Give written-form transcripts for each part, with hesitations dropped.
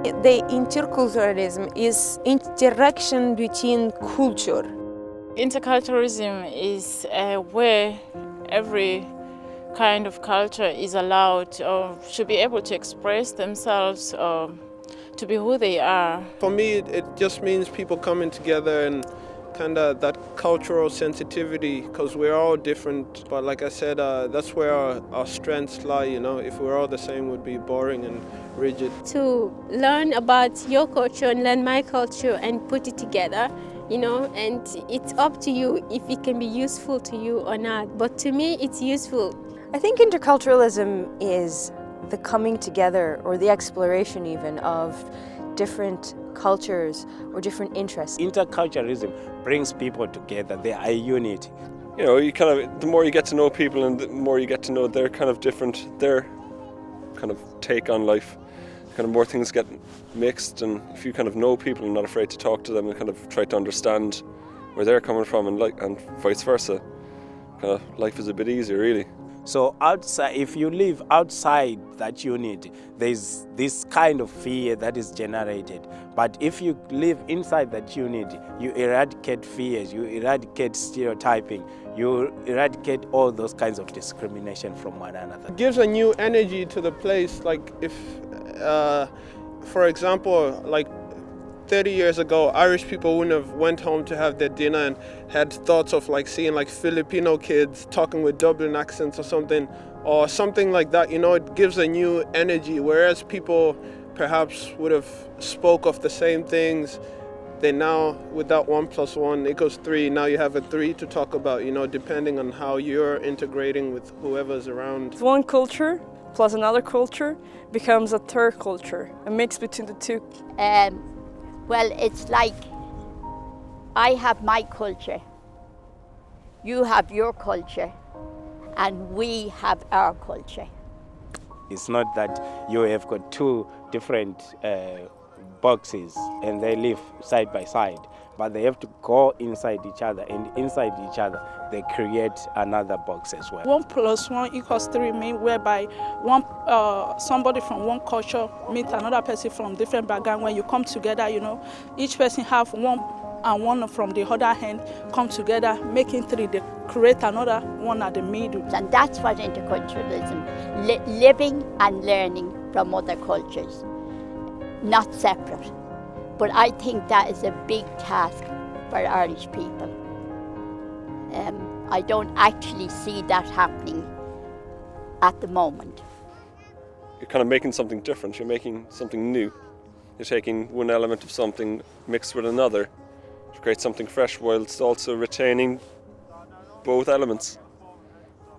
The interculturalism is interaction between culture. Interculturalism is where every kind of culture is allowed or should be able to express themselves to be who they are. For me, it just means people coming together and kind of that cultural sensitivity, because we're all different. But like I said, that's where our strengths lie, you know. If we're all the same, we'd be boring and rigid. To learn about your culture and learn my culture and put it together, you know, and it's up to you if it can be useful to you or not. But to me, it's useful. I think interculturalism is the coming together or the exploration even of different cultures or different interests. Interculturalism brings people together. They are a unity. You know, the more you get to know people and the more you get to know their kind of take on life, kind of more things get mixed, and if you kind of know people and not afraid to talk to them and kind of try to understand where they're coming from and vice versa, kind of life is a bit easier, really. So outside, if you live outside that unity, there's this kind of fear that is generated. But if you live inside that unity, you eradicate fears, you eradicate stereotyping, you eradicate all those kinds of discrimination from one another. It gives a new energy to the place. Like if, for example, like 30 years ago, Irish people wouldn't have went home to have their dinner and had thoughts of like seeing like Filipino kids talking with Dublin accents or something like that. You know, it gives a new energy, whereas people perhaps would have spoke of the same things. They now, with that 1 + 1 = 3, now you have a 3 to talk about, you know, depending on how you're integrating with whoever's around. One culture plus another culture becomes a third culture, a mix between the two. Well, it's like I have my culture, you have your culture, and we have our culture. It's not that you have got two different boxes and they live side by side, but they have to go inside each other, and inside each other they create another box as well. 1 + 1 = 3 means whereby somebody from one culture meets another person from different background. When you come together, you know, each person have one and one from the other hand come together, making 3. They create another one at the middle. And that's what interculturalism, living and learning from other cultures, not separate. But I think that is a big task for Irish people. I don't actually see that happening at the moment. You're kind of making something different, you're making something new. You're taking one element of something mixed with another to create something fresh, whilst also retaining both elements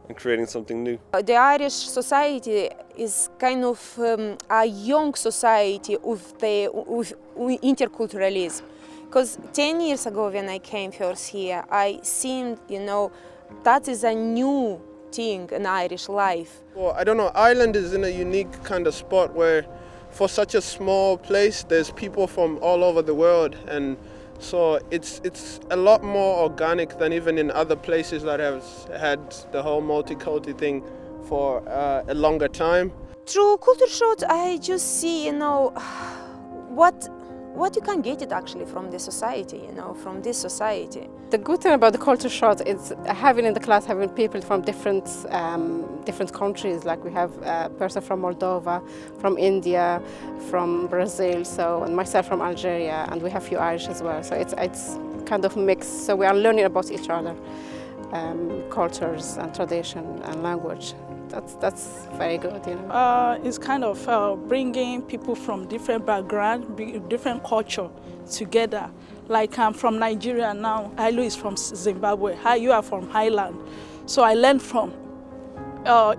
and creating something new. The Irish society is kind of a young society with interculturalism. Because 10 years ago when I came first here, I seen, you know, that is a new thing in Irish life. Well, I don't know, Ireland is in a unique kind of spot where for such a small place, there's people from all over the world, and so it's a lot more organic than even in other places that have had the whole multicultural thing for a longer time. Through culture shows, I just see, you know, what you can get it actually from the society, you know, from this society. The good thing about the culture shows is having in the class having people from different countries. Like we have a person from Moldova, from India, from Brazil, and myself from Algeria, and we have a few Irish as well. So it's kind of mixed. So we are learning about each other, cultures and tradition and language. That's very good, you know. It's kind of bringing people from different background, different culture together. Like I'm from Nigeria now, Ailu is from Zimbabwe, you are from Highland. So I learn from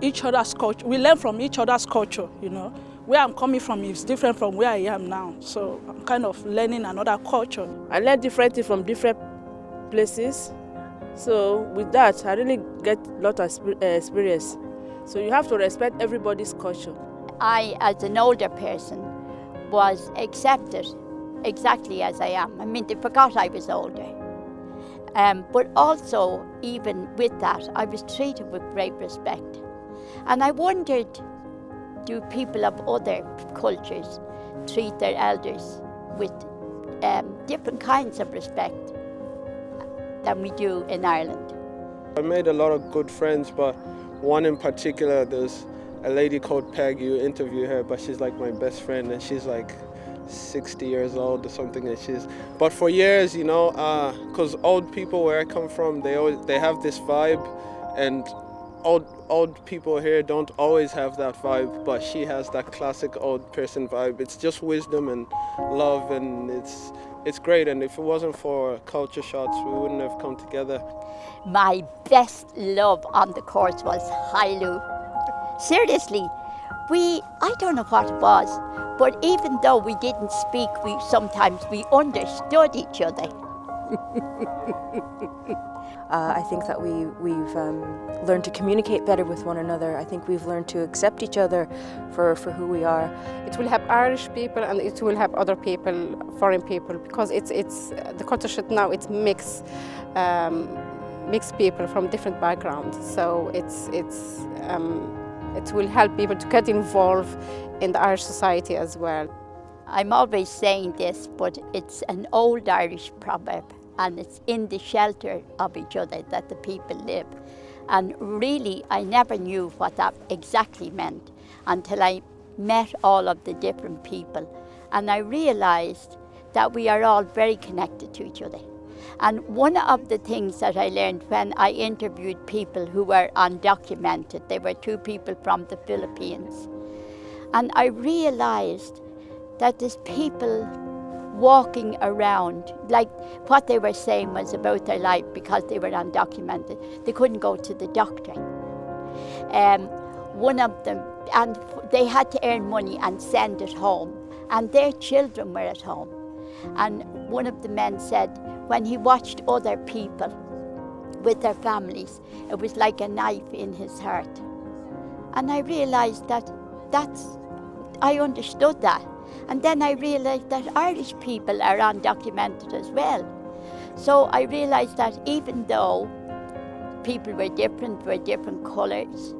each other's culture. We learn from each other's culture, you know. Where I'm coming from is different from where I am now. So I'm kind of learning another culture. I learn different things from different places. So with that, I really get a lot of experience. So you have to respect everybody's culture. I, as an older person, was accepted exactly as I am. I mean, they forgot I was older. But also, even with that, I was treated with great respect. And I wondered, do people of other cultures treat their elders with different kinds of respect than we do in Ireland. I made a lot of good friends, but one in particular, there's a lady called Peg. You interview her, but she's like my best friend, and she's like 60 years old or something, and but for years, you know, because old people where I come from, they have this vibe, and old people here don't always have that vibe, but she has that classic old person vibe. It's just wisdom and love, and it's great. And if it wasn't for Culture Shots, we wouldn't have come together. My best love on the course was Hailu. Seriously, I don't know what it was, but even though we didn't speak, sometimes we understood each other. I think that we've learned to communicate better with one another. I think we've learned to accept each other for who we are. It will help Irish people and it will help other people, foreign people, because it's the culture shock now, it's mixed people from different backgrounds. So it will help people to get involved in the Irish society as well. I'm always saying this, but it's an old Irish proverb, and it's in the shelter of each other that the people live. And really, I never knew what that exactly meant until I met all of the different people. And I realized that we are all very connected to each other. And one of the things that I learned when I interviewed people who were undocumented, there were 2 people from the Philippines, and I realized that there's people walking around, like what they were saying was about their life because they were undocumented. They couldn't go to the doctor. One of them, and they had to earn money and send it home, and their children were at home. And one of the men said when he watched other people with their families, it was like a knife in his heart. And I realized that I understood that. And then I realized that Irish people are undocumented as well. So I realized that even though people were different colours,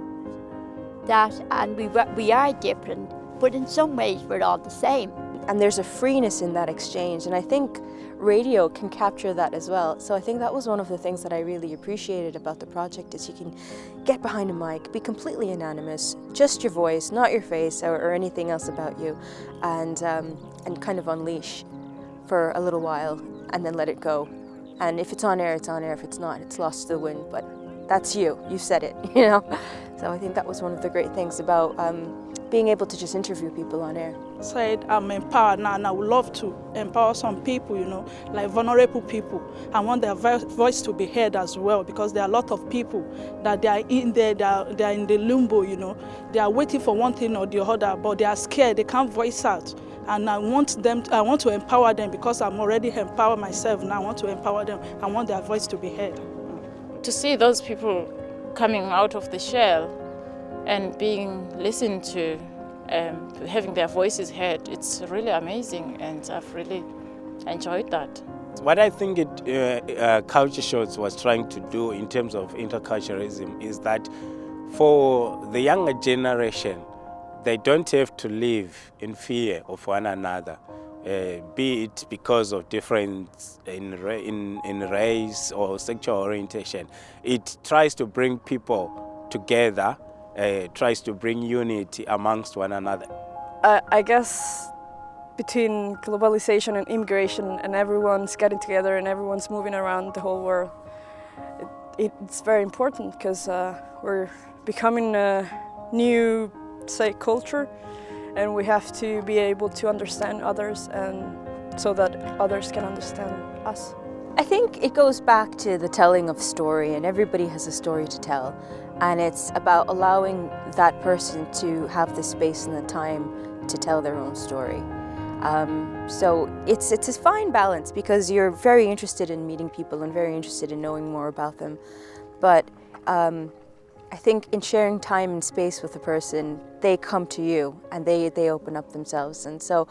and we are different, but in some ways we're all the same. And there's a freeness in that exchange, and I think radio can capture that as well. So I think that was one of the things that I really appreciated about the project, is you can get behind a mic, be completely anonymous, just your voice, not your face or anything else about you, and kind of unleash for a little while and then let it go. And if it's on air, it's on air. If it's not, it's lost to the wind. But that's you said it, you know. So I think that was one of the great things about being able to just interview people on air. Said I'm empowered now, and I would love to empower some people, you know, like vulnerable people. I want their voice to be heard as well, because there are a lot of people that they are in there, they are in the limbo, you know. They are waiting for one thing or the other, but they are scared, they can't voice out. And I want to empower them, because I'm already empowered myself now. I want to empower them. I want their voice to be heard. To see those people coming out of the shell and being listened to, having their voices heard, it's really amazing, and I've really enjoyed that. What I think Culture Shots was trying to do in terms of interculturalism is that for the younger generation, they don't have to live in fear of one another, be it because of difference in race or sexual orientation. It tries to bring people together, tries to bring unity amongst one another. I guess between globalization and immigration, and everyone's getting together and everyone's moving around the whole world, it's very important, because we're becoming a new, say, culture, and we have to be able to understand others, and so that others can understand us. I think it goes back to the telling of story, and everybody has a story to tell, and it's about allowing that person to have the space and the time to tell their own story. So it's a fine balance, because you're very interested in meeting people and very interested in knowing more about them, but I think in sharing time and space with a person, they come to you and they open up themselves. And so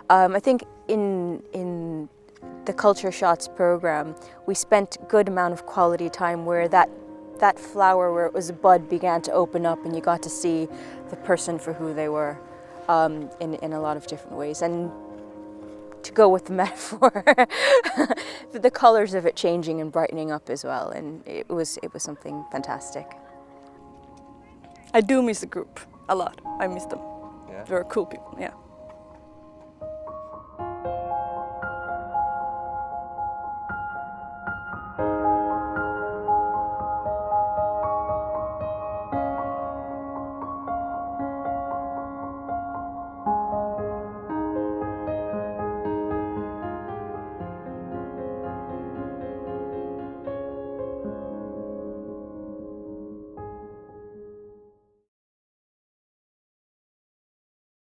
I think in the Culture Shots program, we spent a good amount of quality time where that flower, where it was a bud, began to open up and you got to see the person for who they were. in a lot of different ways. And to go with the metaphor, the colors of it changing and brightening up as well, and it was something fantastic. I do miss the group a lot. I miss them. Yeah. They were cool people, yeah.